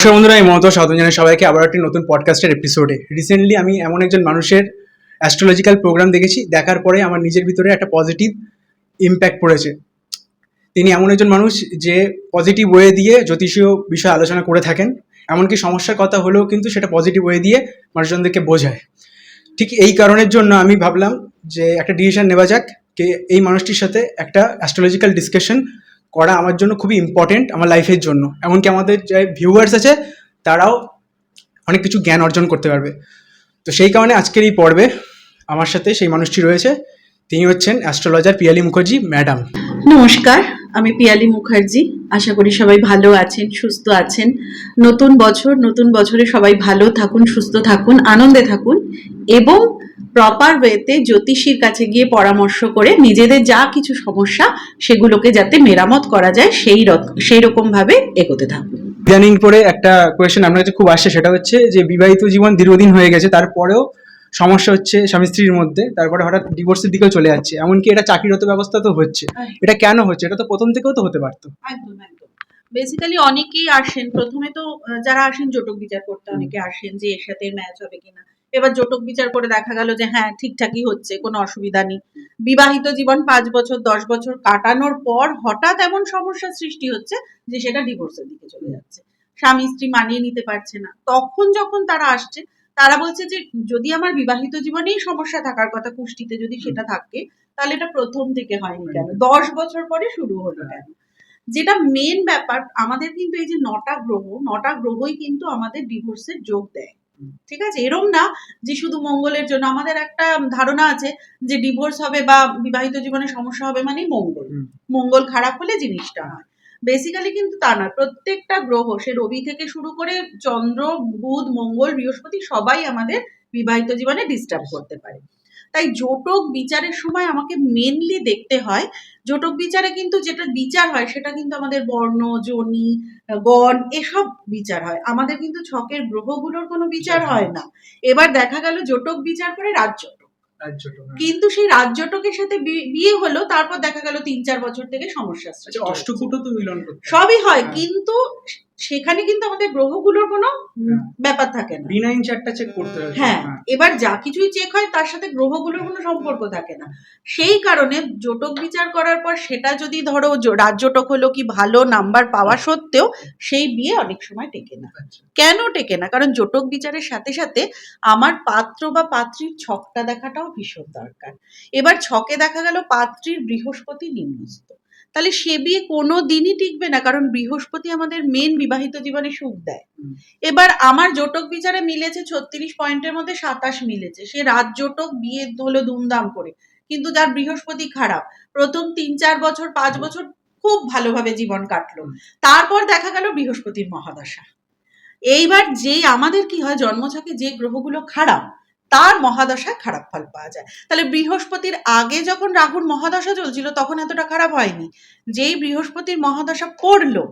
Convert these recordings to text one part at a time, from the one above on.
নমস্কার বন্ধুরা, আমি মমতা স্বাগত জানাই সবাইকে আবার একটি নতুন পডকাস্টের এপিসোডে। রিসেন্টলি আমি এমন একজন মানুষের অ্যাস্ট্রোলজিক্যাল প্রোগ্রাম দেখেছি, দেখার পরে আমার নিজের ভিতরে একটা পজিটিভ ইম্প্যাক্ট পড়েছে। তিনি এমন একজন মানুষ যে পজিটিভ ওয়ে দিয়ে জ্যোতিষীয় বিষয়ে আলোচনা করে থাকেন, এমনকি সমস্যার কথা হলেও কিন্তু সেটা পজিটিভ ওয়ে দিয়ে মানুষজনদেরকে বোঝায়। ঠিক এই কারণের জন্য আমি ভাবলাম যে একটা ডিসিশন নেওয়া যাক, যে এই মানুষটির সাথে একটা অ্যাস্ট্রোলজিক্যাল ডিসকাশন করা আমার জন্য খুবই ইম্পর্টেন্ট আমার লাইফের জন্য। এমনকি আমাদের যে ভিউয়ার্স আছে তারাও অনেক কিছু জ্ঞান অর্জন করতে পারবে। তো সেই কারণে আজকের এই পর্বে আমার সাথে সেই মানুষটি রয়েছে। তিনি হচ্ছেন অ্যাস্ট্রোলজার পিয়ালি মুখার্জি ম্যাডাম। নমস্কার, আমি পিয়ালি মুখার্জি। আশা করি সবাই ভালো আছেন, সুস্থ আছেন। নতুন বছরে সবাই ভালো থাকুন, সুস্থ থাকুন, আনন্দে থাকুন এবং প্রপার ওয়েতে জ্যোতিষীর কাছে গিয়ে পরামর্শ করে নিজেদের যা কিছু সমস্যা সেগুলোকে যাতে মেরামত করা যায় সেই রকম ভাবে এগোতে থাকুন। ইদানিং পরে একটা কোয়েশ্চেন আপনার কাছে খুব আসছে, সেটা হচ্ছে যে বিবাহিত জীবন দীর্ঘদিন হয়ে গেছে, তারপরেও সমস্যা হচ্ছে স্বামী স্ত্রীর মধ্যে, তারপরে হঠাৎ ডিভোর্সের দিকেও চলে যাচ্ছে, এমনকি এটা চাকরিরত ব্যবস্থা তো হচ্ছে। এটা কেন হচ্ছে? এটা তো প্রথম থেকেও তো হতে পারতো। একদম বেসিক্যালি অনেকেই আসেন, প্রথমে তো যারা আসেন জটক বিচার করতে, অনেকে আসেন যে এর সাথে ম্যাচ হবে কিনা। এবার জটক বিচার করে দেখা গেল যে হ্যাঁ ঠিকঠাকই হচ্ছে, কোনো অসুবিধা নেই। বিবাহিত জীবন 5 বছর 10 বছর কাটানোর পর হঠাৎ এমন সমস্যার সৃষ্টি হচ্ছে যে সেটা ডিভোর্সের দিকে চলে যাচ্ছে, স্বামী স্ত্রী মানিয়ে নিতে পারছে না। তখন যখন তারা আসছে, তারা বলছে যে যদি আমার বিবাহিত জীবনেই সমস্যা থাকার কথা, কুষ্টিতে যদি সেটা থাকে, তাহলে এটা প্রথম থেকে হয়নি কেন, 10 বছর পরে শুরু হলো কেন। যেটা মেন ব্যাপার, আমাদের কিন্তু এই যে 9টা গ্রহই কিন্তু আমাদের ডিভোর্সের যোগ দেয়। ঠিক আছে, এরম না যে শুধু মঙ্গলের জন্য। আমাদের একটা ধারণা আছে যে ডিভোর্স হবে বা বিবাহিত জীবনে সমস্যা হবে মানে মঙ্গল খারাপ হলে জিনিসটা হয়। বেসিক্যালি কিন্তু তা নয়। প্রত্যেকটা গ্রহ, সে রবি থেকে শুরু করে চন্দ্র, বুধ, মঙ্গল, বৃহস্পতি, সবাই আমাদের বিবাহিত জীবনে ডিস্টার্ব করতে পারে। তাই জটক বিচারের সময় আমাকে মেনলি দেখতে হয়, জটক বিচারে কিন্তু যেটা বিচার হয় সেটা কিন্তু আমাদের বর্ণ, যোনি, গণ এসব বিচার হয়। আমাদের কিন্তু ছকের গ্রহগুলোর কোনো বিচার হয় না। এবার দেখা গেল জটক বিচার করে রাজজটক, কিন্তু সেই রাজজটকের সাথে বিয়ে হলো, তারপর দেখা গেল 3-4 বছর থেকে সমস্যা অষ্টকূট তো মিলন করতে সবই হয়, কিন্তু সেখানে কিন্তু আমাদের গ্রহগুলোর কোনো ব্যাপার থাকে না। B9 চার্টটা চেক করতে হবে। হ্যাঁ, এবার যা কিছুই চেক হয় তার সাথে গ্রহগুলোর কোনো সম্পর্ক থাকে না। সেই কারণে জটক বিচার করার পর সেটা যদি ধরো রাজজটক হলো কি ভালো নাম্বার পাওয়া সত্ত্বেও সেই বিয়ে অনেক সময় টেকে না। কেন টেকে না? কারণ জটক বিচারের সাথে সাথে আমার পাত্র বা পাত্রীর ছকটা দেখাটাও ভীষণ দরকার। এবার ছকে দেখা গেল পাত্রীর বৃহস্পতি নিম্নস্থ, তাহলে সে বিয়ে কোনো দিনই টিকবে না, কারণ বৃহস্পতি আমাদের মেন বিবাহিত জীবনে সুখ দেয়। এবার আমার জটক বিচারে মিলেছে 36 পয়েন্টের মধ্যে 27 মিলেছে, সে রাজজটক বিয়ে হলো ধুমধাম করে, কিন্তু যার বৃহস্পতি খারাপ, প্রথম 3-4 বছর 5 বছর খুব ভালোভাবে জীবন কাটলো, তারপর দেখা গেল বৃহস্পতির মহাদশা। এইবার যে আমাদের কি হয়, জন্মছকে যে গ্রহগুলো খারাপ তার মহাদশায় খারাপ ফল পাওয়া যায়। তাহলে বৃহস্পতির আগে যখন রাহুর মহাদশা চলছিল তখন এতটা খারাপ হয়নি, যেই বৃহস্পতির মহাদশা পড়লো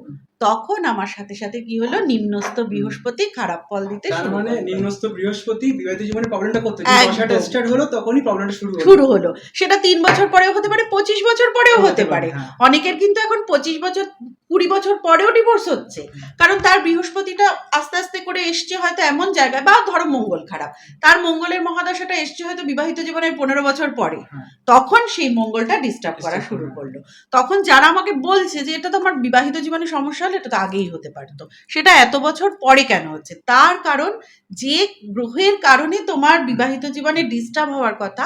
তখন আমার সাথে সাথে কি হলো, নিম্নস্থ বৃহস্পতি খারাপ ফল দিতে শুরু মানে করলো। নিম্নস্থ বৃহস্পতি বিবাহিত জীবনে প্রবলেমটা করতে দশাটা স্টার্ট হলো, তখনই প্রবলেমটা শুরু হলো। সেটা 3 বছর পরেও হতে পারে, 25 বছর পরেও হতে পারে। অনেকের কিন্তু এখন 25 বছর 20 বছর পরেও ডিভোর্স হচ্ছে, কারণ তার বৃহস্পতিটা আস্তে আস্তে করে এসছে হয়তো এমন জায়গায়, বা ধরো মঙ্গল খারাপ, তার মঙ্গলের মহাদশাটা এসছে হয়তো বিবাহিত জীবনের 15 বছর পরে, তখন সেই মঙ্গলটা ডিস্টার্ব করা শুরু করলো। তখন যারা আমাকে বলছে যে এটা তো আমার বিবাহিত জীবনে সমস্যা হলে এটা তো আগেই হতে পারতো, সেটা এত বছর পরে কেন হচ্ছে? তার কারণ যে গ্রহের কারণে তোমার বিবাহিত জীবনে ডিস্টার্ব হওয়ার কথা,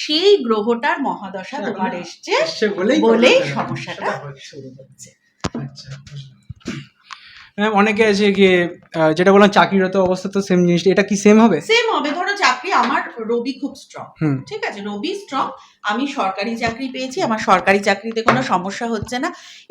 সেই গ্রহটার মহাদশা তোমার এসছে বলেই সমস্যাটা শুরু হচ্ছে। অনেকে আছে কি যেটা বললাম চাকরিরত অবস্থা, তো সেম জিনিস, এটা কি সেম হবে? সেম হবে। ধরো চাকরি, আমার রবি খুব স্ট্রং, ঠিক আছে, রবি স্ট্রং, আমি সরকারি চাকরি পেয়েছি, আমার সরকারি চাকরিতে কোনো সমস্যা হচ্ছে না।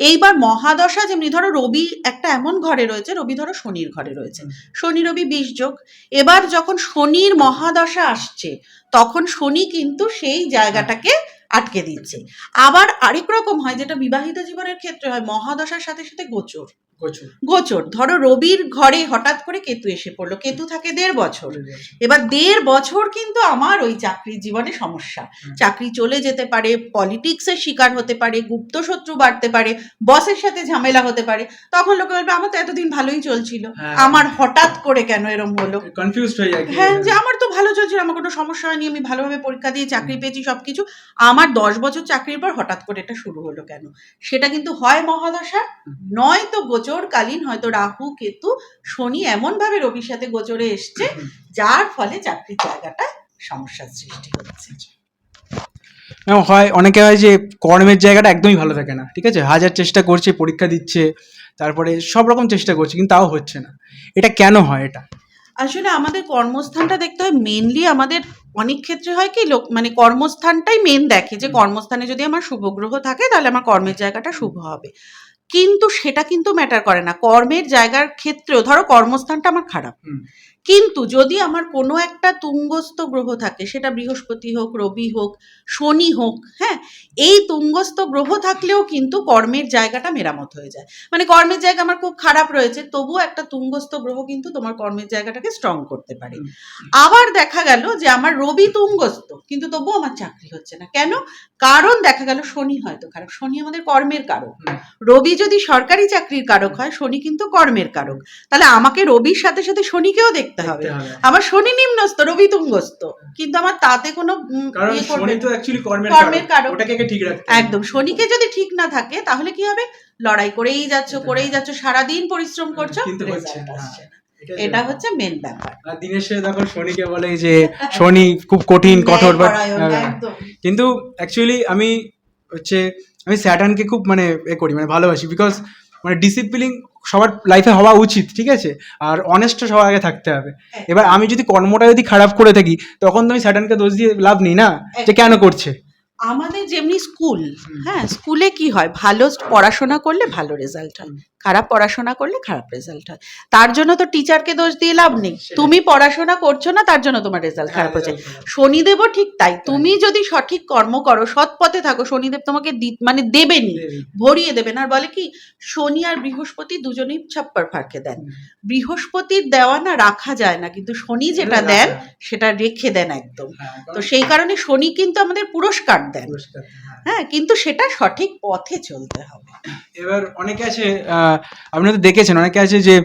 এইবার মহাদশা যেমনি, ধরো রবি একটা এমন ঘরে রয়েছে, রবি ধরো শনির ঘরে রয়েছে, শনি রবি 20 যোগ। এবার যখন শনির মহাদশা আসছে তখন শনি কিন্তু সেই জায়গাটাকে আটকে দিচ্ছে। আবার আরেক রকম হয়, যেটা বিবাহিত জীবনের ক্ষেত্রে হয়, মহাদশার সাথে সাথে গোচর। গোচর। ধরো রবির ঘরে হঠাৎ করে কেতু এসে পড়লো, কেতু থাকে 1.5 বছর। এবার 1.5 বছর কিন্তু আমার ওই চাকরির জীবনে সমস্যা, চাকরি চলে যেতে পারে, পলিটিক্সের শিকার হতে পারে, গুপ্তশত্রু বাড়তে পারে, বসের সাথে ঝামেলা হতে পারে। তখন লোকে বলবে আমার তো এতদিন ভালোই চলছিল, আমার হঠাৎ করে কেন এরম হলো, কনফিউজড হয়ে যায়। হ্যাঁ, যে আমার তো ভালো চলছিল, আমার কোনো সমস্যা হয়নি, আমি ভালোভাবে পরীক্ষা দিয়ে চাকরি পেয়েছি সবকিছু, আমার 10 বছর চাকরির পর হঠাৎ করে এটা শুরু হলো কেন? সেটা কিন্তু হয় মহাদশা, নয়তো গোচরকালীন হয়তো রাহু কেতু শনি এমন ভাবে রবির সাথে গোচরে এসছে যার ফলে চাকরির জায়গাটা সমস্যার সৃষ্টি হচ্ছে। হয় অনেকে হয় যে কর্মের জায়গাটা একদমই ভালো থাকে না, ঠিক আছে, হাজার চেষ্টা করছে, পরীক্ষা দিচ্ছে, তারপরে সব রকম চেষ্টা করছে, কিন্তু তাও হচ্ছে না। এটা কেন হয়? এটা আসলে আমাদের কর্মস্থানটা দেখতে হয় মেনলি। আমাদের অনেক ক্ষেত্রে হয় কি লোক মানে কর্মস্থানটাই মেন দেখে, যে কর্মস্থানে যদি আমার শুভ গ্রহ থাকে তাহলে আমার কর্মের জায়গাটা শুভ হবে, কিন্তু সেটা কিন্তু ম্যাটার করে না। কর্মের জায়গার ক্ষেত্রেও ধরো কর্মস্থানটা আমার খারাপ, কিন্তু যদি আমার কোনো একটা তুঙ্গস্থ গ্রহ থাকে, সেটা বৃহস্পতি হোক, রবি হোক, শনি হোক, হ্যাঁ, এই তুঙ্গস্থ গ্রহ থাকলেও কিন্তু কর্মের জায়গাটা মেরামত হয়ে যায়। মানে কর্মের জায়গা আমার খুব খারাপ রয়েছে, তবুও একটা তুঙ্গস্থ গ্রহ কিন্তু তোমার কর্মের জায়গাটাকে স্ট্রং করতে পারে। আবার দেখা গেল যে আমার রবি তুঙ্গস্থ, কিন্তু তবুও আমার চাকরি হচ্ছে না, কেন? কারণ দেখা গেল শনি হয়তো খারাপ। শনি আমাদের কর্মের কারক, রবি যদি সরকারি চাকরির কারক হয়, শনি কিন্তু কর্মের কারক, তাহলে আমাকে রবির সাথে সাথে শনিকেও দেখতে হবে। আমার শনি নিম্নস্থ, রবি তুঙ্গস্থ, কিন্তু আমার তাতে কোনো কর্মের কারক, একদম। শনিকে যদি ঠিক না থাকে তাহলে কি হবে? লড়াই করেই যাচ্ছ, সারাদিন পরিশ্রম করছো, এটা হচ্ছে মেন ব্যাপার। দিনের শেষে তখন শনিকে বলে যে শনি খুব কঠিন কঠোর, কিন্তু অ্যাকচুয়ালি আমি স্যাটার্নকে খুব মানে করি, মানে ভালোবাসি, বিকজ মানে ডিসিপ্লিন সবার লাইফে হওয়া উচিত, ঠিক আছে, আর অনেস্ট সবার আগে থাকতে হবে। এবার আমি যদি কর্মটা যদি খারাপ করে থাকি, তখন তো আমি স্যাটার্নকে দোষ দিয়ে লাভ নেই না, যে কেন করছে। আমাদের যেমনি স্কুল, হ্যাঁ, স্কুলে কি হয়, ভালো পড়াশোনা করলে ভালো রেজাল্ট হয়, খারাপ পড়াশোনা করলে খারাপ রেজাল্ট হয়। তার জন্য তো টিচারকে দোষ দিয়ে লাভ নেই, তুমি পড়াশোনা করছো না তার জন্য তোমার রেজাল্ট খারাপ হচ্ছে। শনিদেবও ঠিক তাই, তুমি যদি সঠিক কর্ম করো, সৎ পথে থাকো, শনিদেব তোমাকে মানে দেবেনি, ভরিয়ে দেবেন। আর বলে কি, শনি আর বৃহস্পতি দুজনেই ছাপ্পার ফাঁকে দেন। বৃহস্পতির দেওয়া না রাখা যায় না, কিন্তু শনি যেটা দেন সেটা রেখে দেন একদম। তো সেই কারণে শনি কিন্তু আমাদের পুরস্কার দেন, হ্যাঁ, কিন্তু সেটা সঠিক পথে চলতে হবে। এবার অনেকে আছে, আপনি তো দেখেছেন, অনেকে আছে যে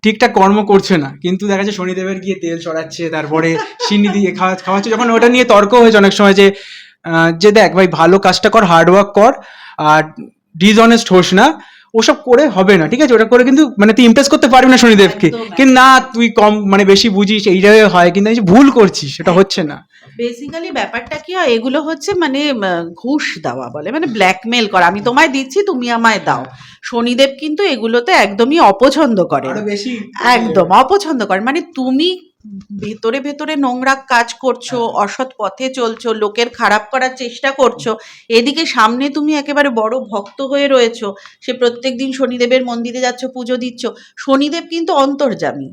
ঠিকঠাক কর্ম করছে না, কিন্তু দেখা যাচ্ছে শনিদেবের গিয়ে তেল চড়াচ্ছে, তারপরে চিনি দিয়ে খাওয়াচ্ছে। যখন ওটা নিয়ে তর্ক হয়েছে অনেক সময়, যে দেখ ভাই, ভালো কাজটা কর, হার্ডওয়ার্ক কর, আর ডিসঅনেস্ট হোস না, ওসব করে হবে না, ঠিক আছে, ওটা করে কিন্তু মানে তুই ইমপ্রেস করতে পারবি না শনিদেবকে, কিন্তু না তুই কম মানে বেশি বুঝিস, এই জায়গায় হয়, কিন্তু ভুল করছিস, সেটা হচ্ছে না। বেসিক্যালি ব্যাপারটা কি হয়, এগুলো হচ্ছে মানে ঘুষ দেওয়া বলে, মানে ব্ল্যাকমেল করা, আমি তোমায় দিচ্ছি তুমি আমায় দাও। শনিদেব কিন্তু এগুলোতে একদমই অপছন্দ করেন, একদম অপছন্দ করেন। মানে তুমি ভেতরে ভেতরে নোংরা কাজ করছো, অসৎ পথে চলছো, লোকের খারাপ করার চেষ্টা করছো, এদিকে সামনে তুমি একেবারে বড় ভক্ত হয়ে রয়েছো, সে প্রত্যেকদিন শনিদেবের মন্দিরে যাচ্ছ, পুজো দিচ্ছ, শনিদেব কিন্তু অন্তর্যামী,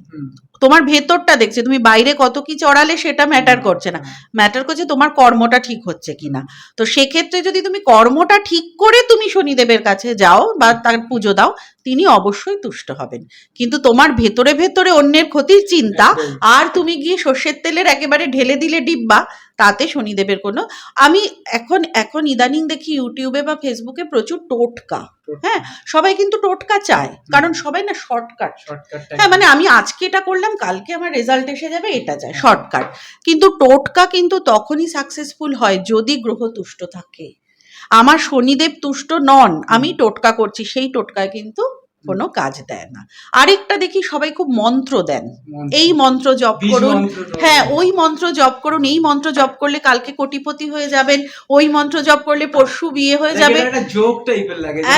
তোমার ভেতরটা দেখছে, তুমি বাইরে কত কি চড়ালে সেটা ম্যাটার করছে না, ম্যাটার করছে তোমার কর্মটা ঠিক হচ্ছে কিনা। তো সেক্ষেত্রে যদি তুমি কর্মটা ঠিক করে তুমি শনিদেবের কাছে যাও বা তার পুজো দাও, তিনি অবশ্যই তুষ্ট হবেন। কিন্তু তোমার ভেতরে ভেতরে অন্যের ক্ষতির চিন্তা, আর তুমি গিয়ে সর্ষের তেলের একেবারে ঢেলে দিলে ডিব্বা, তাতে শনিদেবের কোনো। আমি এখন ইদানিং দেখি ইউটিউবে বা ফেসবুকে প্রচুর টোটকা, হ্যাঁ, সবাই কিন্তু টোটকা চায়, কারণ সবাই না শর্টকাট, হ্যাঁ, মানে আমি আজকে এটা করলাম কালকে আমার রেজাল্ট এসে যাবে, এটা চায় শর্টকাট। কিন্তু টোটকা কিন্তু তখনই সাকসেসফুল হয় যদি গ্রহ তুষ্ট থাকে। আমার শনিদেব তুষ্ট নন, আমি টোটকা করছি, সেই টোটকায় কিন্তু কোনো কাজ দেয় না। আরেকটা দেখি সবাই খুব মন্ত্র দেন, এই মন্ত্র জপ করুন, হ্যাঁ ওই মন্ত্র জপ করুন, এই মন্ত্র জপ করলে কালকে কোটিপতি হয়ে যাবেন, ওই মন্ত্র জপ করলে পরশু বিয়ে হয়ে যাবে,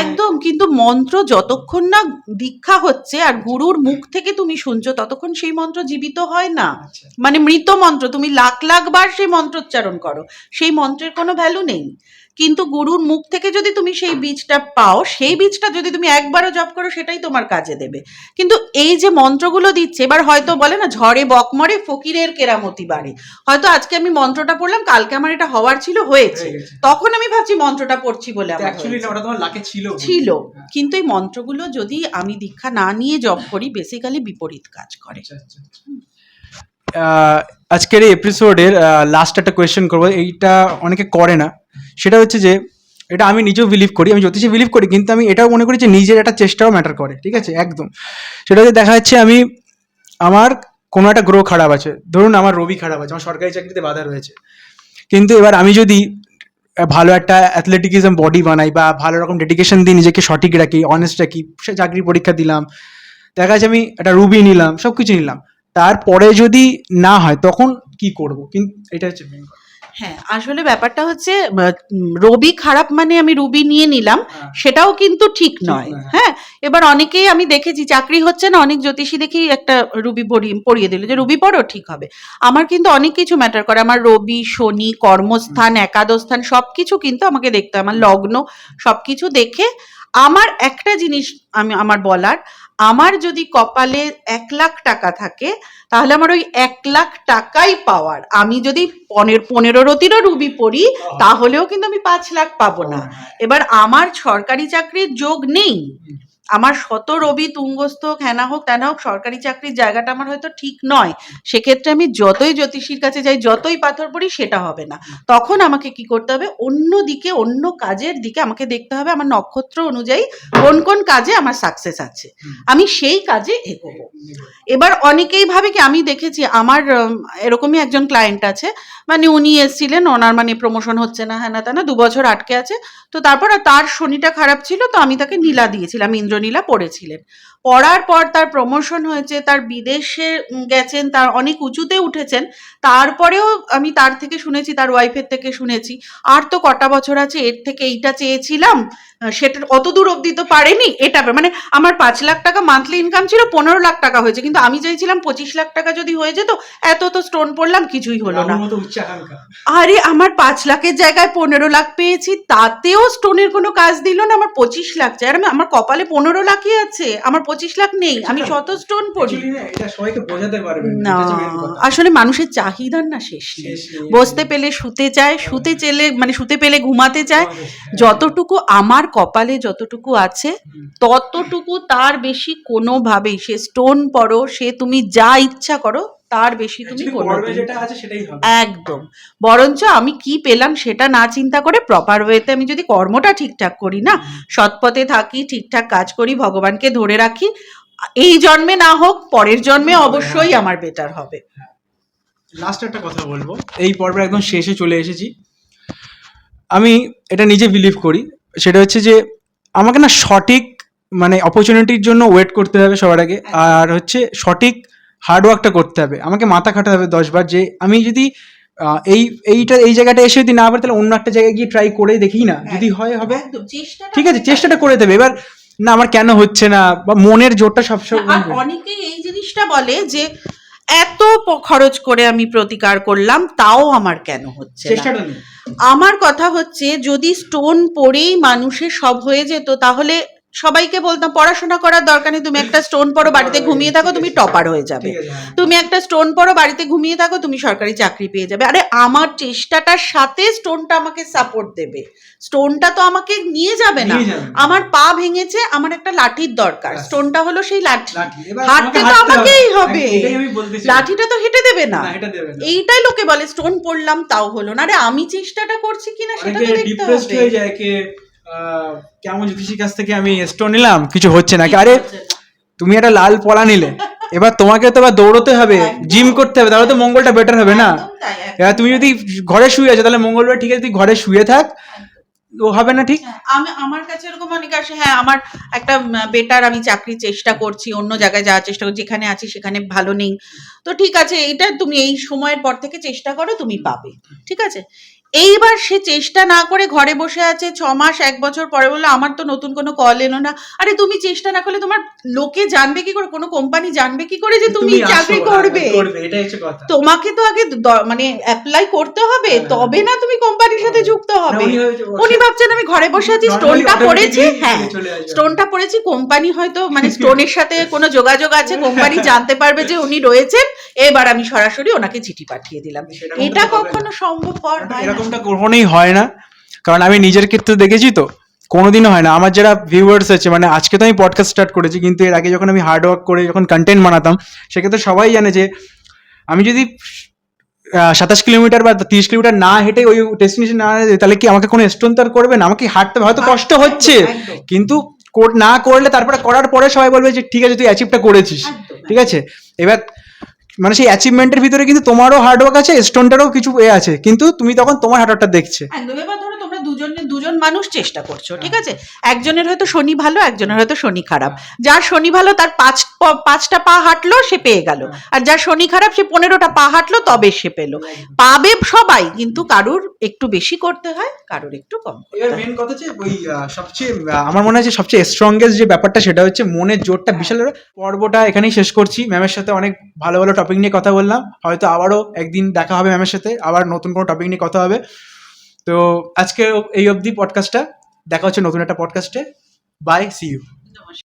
একদম। কিন্তু মন্ত্র যতক্ষণ না দীক্ষা হচ্ছে আর গুরুর মুখ থেকে তুমি শুনছো, ততক্ষণ সেই মন্ত্র জীবিত হয় না, মানে মৃত মন্ত্র। তুমি লাখ লাখ বার সেই মন্ত্র উচ্চারণ করো, সেই মন্ত্রের কোনো ভ্যালু নেই। কিন্তু গুরুর মুখ থেকে যদি তুমি সেই বীজটা পাও, সেই বীজটা যদি তুমি একবারও জপ করো, সেটাই তোমার কাজে দেবে। কিন্তু এই যে মন্ত্রগুলো দিচ্ছে, এবার হয়তো বলে না ঝড়ে বক মরে ফকিরের কেরামতি বাড়ে, হয়তো আজকে আমি মন্ত্রটা পড়লাম, কালকে আমার এটা হওয়ার ছিল, হয়েছে, তখন আমি ভাবছি মন্ত্রটা পড়ছি বলে আমার অ্যাকচুয়ালি হয়েছে। ওটা তোমার লাকে ছিল ছিল, কিন্তু এই মন্ত্রগুলো যদি আমি দীক্ষা না নিয়ে জপ করি, বেসিক্যালি বিপরীত কাজ করে। আজকের এই এপিসোডের লাস্ট একটা কোয়েশ্চেন করবো, এইটা অনেকে করে না, সেটা হচ্ছে যে এটা আমি নিজেও বিলিভ করি, আমি জ্যোতিষে বিলিভ করি, কিন্তু আমি এটাও মনে করি যে নিজের একটা চেষ্টাও ম্যাটার করে, ঠিক আছে? একদম। সেটা হচ্ছে দেখা যাচ্ছে আমার কোনো একটা গ্রহ খারাপ আছে, ধরুন আমার রবি খারাপ আছে, আমার সরকারি চাকরিতে বাধা রয়েছে, কিন্তু এবার আমি যদি ভালো একটা অ্যাথলেটিকিজম বডি বানাই বা ভালো রকম ডেডিকেশন দিই, নিজেকে সঠিক রাখি, অনেস্ট রাখি, সে চাকরি পরীক্ষা দিলাম, দেখা যাচ্ছে আমি একটা রুবি নিলাম, সব কিছু নিলাম, তারপরে যদি না হয় তখন কি করব? কিন্তু এটা হচ্ছে main কথা। হ্যাঁ, আসলে ব্যাপারটা হচ্ছে রবি খারাপ মানে আমি রুবি নিয়ে নিলাম, হ্যাঁ। সেটাও কিন্তু ঠিক নয়। নয়, হ্যাঁ। হ্যাঁ, এবার অনেকেই আমি দেখেছি চাকরি হচ্ছে না, অনেক জ্যোতিষী দেখি একটা রুবি পড়িয়ে দিল যে রুবি পড়ো ঠিক হবে। আমার কিন্তু অনেক কিছু ম্যাটার করে, আমার রবি, শনি, কর্মস্থান, একাদশ স্থান সবকিছু কিন্তু আমাকে দেখতে হয়, আমার লগ্ন সবকিছু দেখে আমার একটা জিনিস আমার বলার, আমার যদি কপালে 1,00,000 টাকা থাকে, তাহলে আমার ওই 1,00,000 টাকাই পাওয়ার। আমি যদি 15 রুবি পড়ি, তাহলেও কিন্তু আমি 5,00,000 পাবো না। এবার আমার সরকারি চাকরির যোগ নেই, আমার শত রবি তুঙ্গস্থ হোক, হ্যানা হোক ত্যানা হোক, সরকারি চাকরির জায়গাটা আমার হয়তো ঠিক নয়, সেক্ষেত্রে আমি যতই জ্যোতিষীর কাছে যাই, যতই পাথর পড়ি, সেটা হবে না। তখন আমাকে কি করতে হবে, অন্য দিকে, অন্য কাজের দিকে আমাকে দেখতে হবে, আমার নক্ষত্র অনুযায়ী কোন কোন কাজে আমার সাকসেস আছে, আমি সেই কাজে এগোবো। এবার অনেকেই ভাবে কি, আমি দেখেছি আমার এরকমই একজন ক্লায়েন্ট আছে, মানে উনি এসেছিলেন, ওনার মানে প্রমোশন হচ্ছে না, হ্যাঁ না তা না, 2 বছর আটকে আছে। তো তারপর তার শনিটা খারাপ ছিল, তো আমি তাকে নীলা দিয়েছিলাম, ইন্দ্রনীলা পড়েছিলেন। পড়ার পর তার প্রমোশন হয়েছে, তার বিদেশে গেছেন, তার অনেক উঁচুতে উঠেছেন। তারপরেও আমি তার থেকে শুনেছি, তার ওয়াইফের থেকে শুনেছি, আর তো কটা বছর আছে, এর থেকে এইটা চেয়েছিলাম, সেটা অত দূর অব্দি তো পারেনি, এটা মানে আমার 5,00,000 টাকা মান্থলি ইনকাম ছিল, 15,00,000 টাকা হয়েছে, কিন্তু আমি চাইছিলাম 25,00,000 টাকা যদি হয়ে যেত, এত তো স্টোন পড়লাম, কিছুই হলো না। আরে আমার 5,00,000-এর জায়গায় 15,00,000 পেয়েছি, তাতেও স্টোনের কোনো কাজ দিল না, আমার 25,00,000 চাই। আর আমার কপালে 15,00,000-ই আছে, আমার 25,00,000 নেই, আমি শত স্টোন পড়ি না। আসলে মানুষের চাহিদার না শেষ নেই, বসতে পেলে শুতে চায়, শুতে চেলে মানে শুতে পেলে ঘুমাতে চায়। যতটুকু আমার কপালে যতটুকু আছে, ততটুকু, তার বেশি কোনোভাবেই, সে স্টোন পড়ো, সে তুমি যা ইচ্ছা করো, তার বেশি তুমি একদম। বরঞ্চ আমি কি পেলাম সেটা না চিন্তা করে, প্রপার ওয়েতে আমি যদি কর্মটা ঠিকঠাক করি না, সৎপথে থাকি, ঠিকঠাক কাজ করি, ভগবানকে ধরে রাখি, এই জন্মে না হোক পরের জন্মে অবশ্যই আমার বেটার হবে। লাস্ট একটা কথা বলবো, এই পর্বের একদম শেষে চলে এসেছি। আমি এটা নিজে বিলিভ করি, সেটা হচ্ছে যে আমাকে না সঠিক মানে অপরচুনিটির জন্য ওয়েট করতে হবে সবার আগে, আর হচ্ছে সঠিক হার্ডওয়ার্কটা করতে হবে, আমাকে মাথা খাটাতে হবে 10 বার, যে আমি যদি এই জায়গাটা এসে যদি না পারি, তাহলে অন্য একটা জায়গায় গিয়ে ট্রাই করে দেখি না, যদি হয় হবে, ঠিক আছে, চেষ্টাটা করে দেবে। এবার না আমার কেন হচ্ছে না, বা মনের জোরটা সবসময়। অনেকেই এই জিনিসটা বলে যে এত খরচ করে আমি প্রতিকার করলাম, তাও আমার কেন হচ্ছে না। আমার কথা হচ্ছে, যদি স্টোন পড়েই মানুষের সব হয়ে যেত, তাহলে সবাইকে বলতাম পড়াশোনা করার দরকার নেই, তুমি একটা স্টোন পড়ো, বাড়িতে ঘুমিয়ে থাকো, তুমি টপার হয়ে যাবে। তুমি একটা স্টোন পড়ো, বাড়িতে ঘুমিয়ে থাকো, তুমি সরকারি চাকরি পেয়ে যাবে। আরে আমার চেষ্টাটার সাথে স্টোনটা আমাকে সাপোর্ট দেবে, স্টোনটা তো আমাকে নিয়ে যাবে না। আমার পা ভেঙেছে, আমার একটা লাঠির দরকার, স্টোনটা হলো সেই লাঠি, হাঁটতে তো আমাকেই হবে, লাঠিটা তো হেঁটে দেবে না। এইটাই লোকে বলে স্টোন পড়লাম তাও হলো না, আরে আমি চেষ্টাটা করছি কিনা সেটা তো দেখতে হবে। কেমন জ্যোতিষীর কাছ থেকে আমি স্টোন নিলাম, কিছু হচ্ছে না, আরে তুমি একটা লাল পলা নিলে, এবার তোমাকে তো দৌড়তে হবে, জিম করতে হবে, তাহলে তো মঙ্গলটা বেটার হবে না। এবার তুমি যদি ঘরে শুয়ে আছো, তাহলে মঙ্গলবার ঠিক আছে, তুই ঘরে শুয়ে থাক, ও হবে না, ঠিক? আমার কাছে এরকম অনেক আসে, হ্যাঁ আমার একটা বেটার, আমি চাকরির চেষ্টা করছি, অন্য জায়গায় যাওয়ার চেষ্টা করছি, যেখানে আছি সেখানে ভালো নেই, তো ঠিক আছে, এটা তুমি এই সময়ের পর থেকে চেষ্টা করো, তুমি পাবে, ঠিক আছে। এইবার সে চেষ্টা না করে ঘরে বসে আছে 6 মাস 1 বছর পরে বললো আমার তো নতুন কোনো কল এলো না। আরে তুমি চেষ্টা না করলে তোমার লোকে জানবে কি করে, কোনো কোম্পানি জানবে কি করে যে তুমি চাকরি করবে? এটাই হচ্ছে কথা। তোমাকে তো আগে মানে অ্যাপ্লাই করতে হবে, তবে না তুমি কোম্পানির সাথে যুক্ত হবে। উনি ভাবছেন আমি ঘরে বসে আছি, স্টোনটা পড়েছি, হ্যাঁ স্টোনটা পড়েছি, কোম্পানি হয়তো মানে স্টোনের সাথে কোনো যোগাযোগ আছে, কোম্পানি জানতে পারবে যে উনি রয়েছেন, এবার আমি সরাসরি ওনাকে চিঠি পাঠিয়ে দিলাম। এটা কখনো সম্ভবপর হয় না। এরকমটা কখনোই হয় না, কারণ আমি নিজের ক্ষেত্রে দেখেছি তো, কোনোদিনও হয় না। আমার যারা ভিউয়ার্স আছে, মানে আজকে তো আমি পডকাস্ট স্টার্ট করেছি, কিন্তু এর আগে যখন আমি হার্ড ওয়ার্ক করে যখন কন্টেন্ট বানাতাম, সেক্ষেত্রে সবাই জানে যে আমি যদি 27 কিলোমিটার বা 30 কিলোমিটার না হেঁটে ওই ডেস্টিনেশন না যেতে, তাহলে কি আমাকে কোনো স্টোন তো আর করবে না, আমাকে হাঁটতে হয়তো কষ্ট হচ্ছে, কিন্তু না করলে তারপরে করার পরে সবাই বলবে যে ঠিক আছে তুই অ্যাচিভটা করেছিস, ঠিক আছে। এবার মানে সেই অ্যাচিভমেন্টের ভিতরে কিন্তু তোমারও হার্ডওয়ার্ক আছে, স্টোনটারও কিছু আছে, কিন্তু তুমি তখন তোমার হার্ডওয়ার্কটা দেখছে। একদম। এবার ধরো তোমরা দুজন মানুষ চেষ্টা করছো, ঠিক আছে, একজনের হয়তো শনি ভালো, একজনের হয়তো শনি খারাপ। যার শনি ভালো তার 5টা পা হাঁটলো, সে পেয়ে গেল, আর যার শনি খারাপ সে 15টা পা হাঁটলো, তবে সে পেলো। পাবে সবাই, কিন্তু কারুর একটু বেশি করতে হয়, কারুর একটু কম। এবার মেন কথা হচ্ছে ওই সবচেয়ে আমার মনে হয় যে সবচেয়ে স্ট্রংগেস্ট যে ব্যাপারটা, সেটা হচ্ছে মনের জোরটা বিশাল। পর্বটা এখানেই শেষ করছি। ম্যামের সাথে অনেক ভালো ভালো টপিক নিয়ে কথা বললাম, হয়তো আবারও একদিন দেখা হবে ম্যামের সাথে, আবার নতুন কোনো টপিক নিয়ে কথা হবে। তো আজকে এই অবধি পডকাস্টটা, দেখা হচ্ছে নতুন একটা পডকাস্টে। By, C you.